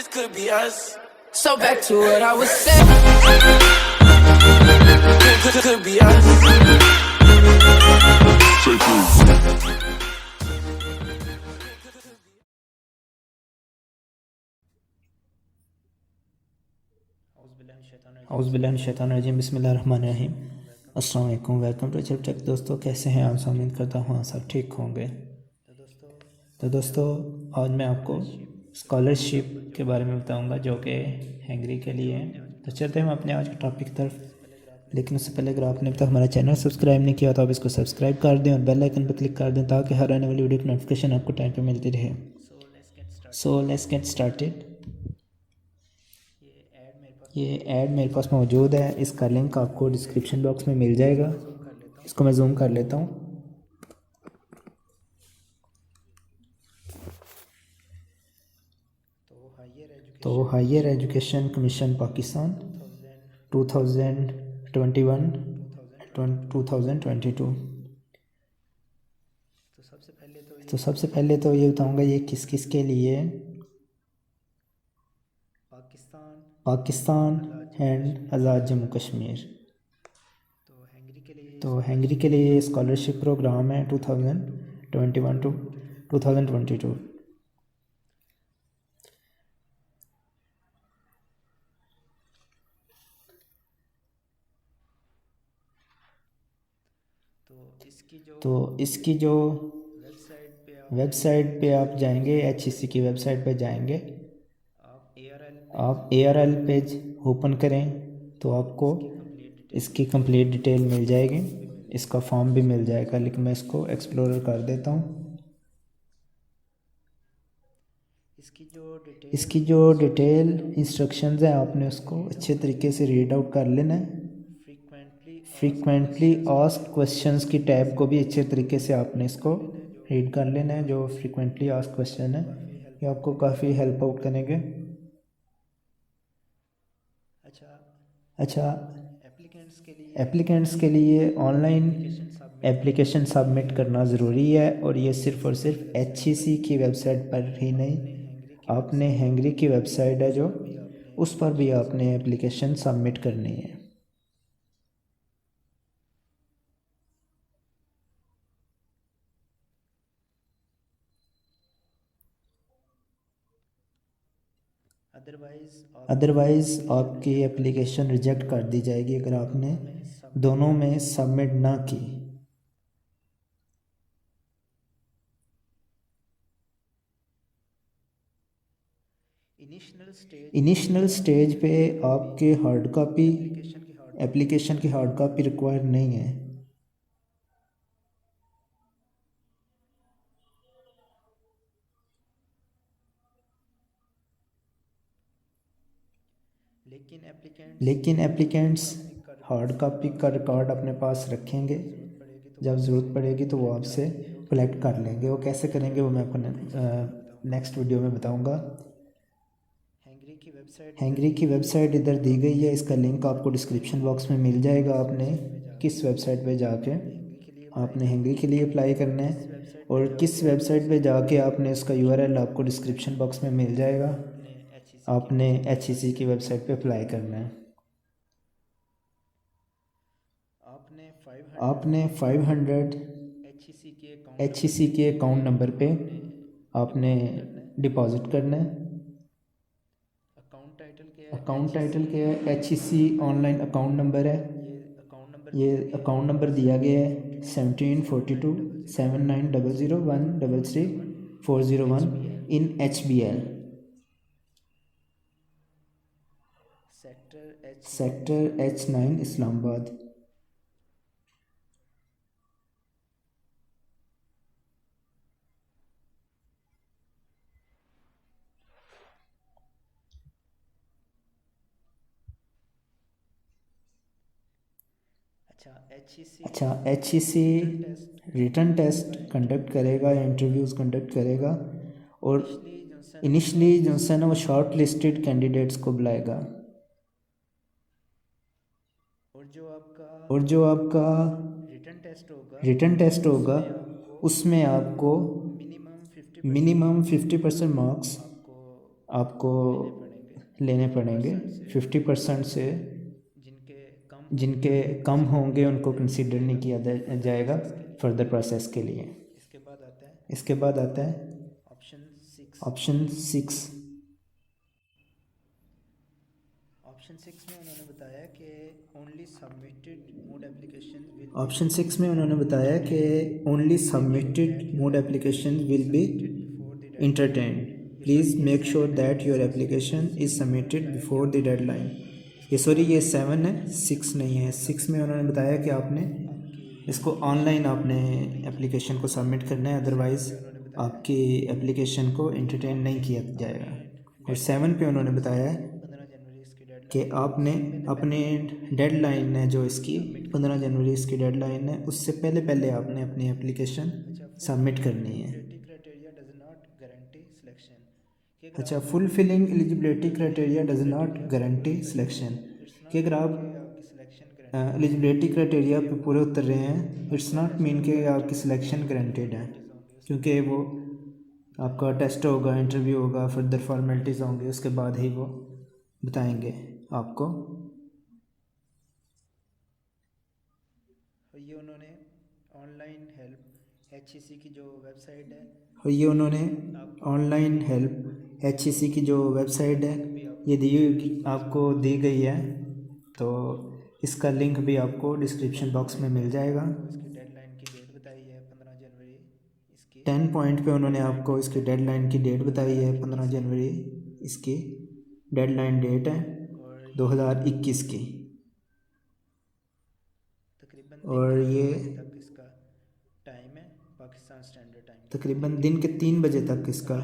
just could be us. So back to what I was saying. Could be us. औज़ुबिल्लाहिमिनश्शैतानिर्रजीम बिस्मिल्लाहिर्रहमानिर्रहीम। अस्सलाम वालेकुम, welcome to chip take. दोस्तों कैसे हैं आप? उम्मीद करता हूँ आप सब ठीक होंगे। तो दोस्तों आज मैं आपको स्कॉलरशिप के बारे में बताऊंगा जो कि हंगरी के लिए है। तो चलते हैं हम अपने आज के टॉपिक की तरफ, लेकिन उससे पहले अगर आपने अब तक हमारा चैनल सब्सक्राइब नहीं किया तो आप इसको सब्सक्राइब कर दें और बेल आइकन पर क्लिक कर दें ताकि हर आने वाली वीडियो की नोटिफिकेशन आपको टाइम पे मिलती रहे। So let's get started. ये ऐड मेरे पास मौजूद है, इसका लिंक आपको डिस्क्रिप्शन बॉक्स में मिल जाएगा। इसको मैं जूम कर लेता हूँ। तो हायर एजुकेशन कमीशन पाकिस्तान 2021 2022। तो सबसे पहले तो ये बताऊँगा ये किस किस के लिए है। पाकिस्तान एंड आज़ाद जम्मू कश्मीर। तो हंगरी के लिए स्कॉलरशिप प्रोग्राम है 2021 टू 2022। तो इसकी जो वेबसाइट पे आप जाएंगे, HEC की वेबसाइट पे जाएंगे, आप ARL पेज ओपन करें तो आपको इसकी कंप्लीट डिटेल मिल जाएगी। इसका फॉर्म भी मिल जाएगा, लेकिन मैं इसको एक्सप्लोरर कर देता हूँ। इसकी जो डिटेल इंस्ट्रक्शंस हैं आपने उसको अच्छे तरीके से रीड आउट कर लेना है। फ्रीक्वेंटली आस्क्ड क्वेश्चंस की टैब को भी अच्छे तरीके से आपने इसको रीड कर लेना है। जो फ्रीक्वेंटली आस्क्ड क्वेश्चन है ये आपको काफ़ी हेल्प आउट करेंगे। अच्छा, एप्लीकेंट्स के लिए ऑनलाइन एप्लीकेशन सबमिट करना ज़रूरी है और ये सिर्फ़ और सिर्फ HEC की वेबसाइट पर ही नहीं, आपने हंगरी की वेबसाइट है जो उस पर भी आपने एप्लीकेशन सबमिट करनी है। अदरवाइज़ आपकी एप्लीकेशन रिजेक्ट कर दी जाएगी अगर आपने दोनों में सबमिट ना की। इनिशियल स्टेज पे आपके हार्ड कॉपी एप्लीकेशन की हार्ड कॉपी रिक्वायर नहीं है। लेकिन एप्लीकेंट्स हार्ड कॉपी का रिकॉर्ड अपने पास रखेंगे, जब ज़रूरत पड़ेगी तो वो आपसे कलेक्ट कर लेंगे। वो कैसे करेंगे वो मैं आपको नेक्स्ट वीडियो में बताऊंगा। हंगरी की वेबसाइट इधर दी गई है, इसका लिंक आपको डिस्क्रिप्शन बॉक्स में मिल जाएगा। आपने किस वेबसाइट पे जाके आपने हंगरी के लिए अप्लाई करना है और किस वेबसाइट पे जाके आपने इसका URL आपको डिस्क्रिप्शन बॉक्स में मिल जाएगा। आपने HEC की वेबसाइट पे अप्लाई करना है। आपने 500 HEC के अकाउंट नंबर पे आपने डिपॉजिट करना है। अकाउंट टाइटल क्या है? HEC ऑनलाइन अकाउंट नंबर है। ये अकाउंट नंबर दिया गया है 1742 7900 133 401 इन HBL सेक्टर H9 इस्लामाबाद। अच्छा, HEC रिटन टेस्ट कंडक्ट करेगा या इंटरव्यूज़ कंडक्ट करेगा और इनिशली जो है ना वो शॉर्ट लिस्टेड कैंडिडेट्स को बुलाएगा और जो आपका रिटन टेस्ट होगा उसमें आपको मिनिमम 50% मार्क्स आपको लेने पड़ेंगे। 50% से जिनके कम होंगे उनको कंसीडर नहीं किया जाएगा फर्दर प्रोसेस के लिए। इसके बाद आता है ऑप्शन 6। ऑप्शन 6 में उन्होंने बताया कि only submitted mode application will be entertained. Please make sure that your application is submitted before the deadline. ये 7 है, 6 नहीं है। 6 में उन्होंने बताया कि आपने इसको ऑनलाइन आपने एप्लीकेशन को सबमिट करना है, अदरवाइज़ आपकी एप्लीकेशन को एंटरटेन नहीं किया जाएगा। और 7 पे उन्होंने बताया है कि आपने अपने डेडलाइन है जो इसकी 15 जनवरी इसकी डेडलाइन है, उससे पहले आपने अपनी एप्लीकेशन सबमिट करनी है। अच्छा, fulfilling eligibility criteria does not guarantee selection, कि अगर आप एलिजिबिलिटी क्राइटेरिया पे पूरे उतर रहे हैं, इट्स नॉट मीन कि आपकी सिलेक्शन गारंटेड है, क्योंकि वो आपका टेस्ट होगा, इंटरव्यू होगा, फर्दर फॉर्मेलिटीज़ होंगी, उसके बाद ही वो बताएंगे आपको। ये उन्होंने ऑनलाइन हेल्प HEC की जो वेबसाइट है, HEC की जो वेबसाइट है ये आपको दी गई है, तो इसका लिंक भी आपको डिस्क्रिप्शन बॉक्स में मिल जाएगा। इसकी डेडलाइन की डेट बताई है 15 जनवरी। इसकी 10 पॉइंट पे उन्होंने आपको इसकी डेडलाइन की डेट बताई है 15 जनवरी, इसकी डेडलाइन डेट है 2021 की। और ये टाइम है पाकिस्तान स्टैंडर्ड टाइम, तकरीबन दिन के 3 बजे तक इसका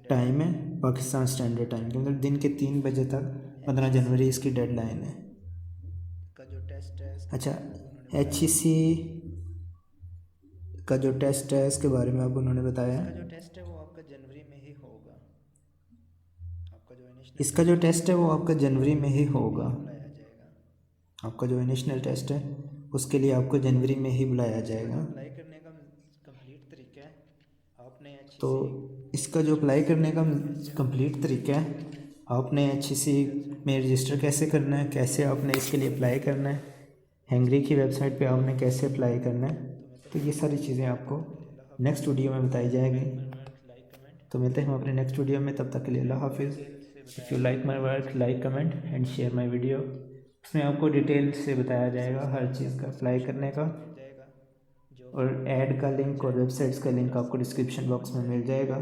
टाइम है पाकिस्तान स्टैंडर्ड टाइम के, मतलब दिन के 3 बजे तक 15 जनवरी इसकी डेडलाइन है। का जो टेस्ट है, अच्छा HEC का जो टेस्ट है इसके बारे में अब उन्होंने बताया, इसका जो टेस्ट है वो आपका जनवरी में ही होगा। इसका जो टेस्ट है वो आपका जनवरी में ही होगा। आपका जो नेशनल टेस्ट है उसके लिए आपको जनवरी में ही बुलाया जाएगा। अप्लाई करने का कंप्लीट तरीका है, आपने तो इसका जो अप्लाई करने का कंप्लीट तरीका है, आपने HEC में रजिस्टर कैसे करना है, कैसे आपने इसके लिए अप्लाई करना है, हैंगरी की वेबसाइट पे आपने कैसे अप्लाई करना है, तो ये सारी चीज़ें आपको नेक्स्ट वीडियो में बताई जाएगी। तो मिलते हैं हम अपने नेक्स्ट वीडियो में, तब तक के लिए अल्लाह हाफिज़। If you like my work, like, comment and share my video. उसमें आपको डिटेल से बताया जाएगा हर चीज़ का अप्लाई करने का, और ऐड का लिंक और वेबसाइट्स का लिंक आपको डिस्क्रिप्शन बॉक्स में मिल जाएगा।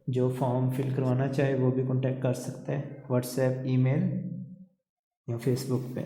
जो फॉर्म फिल करवाना चाहे वो भी कांटेक्ट कर सकता है व्हाट्सएप, ईमेल या फेसबुक पे।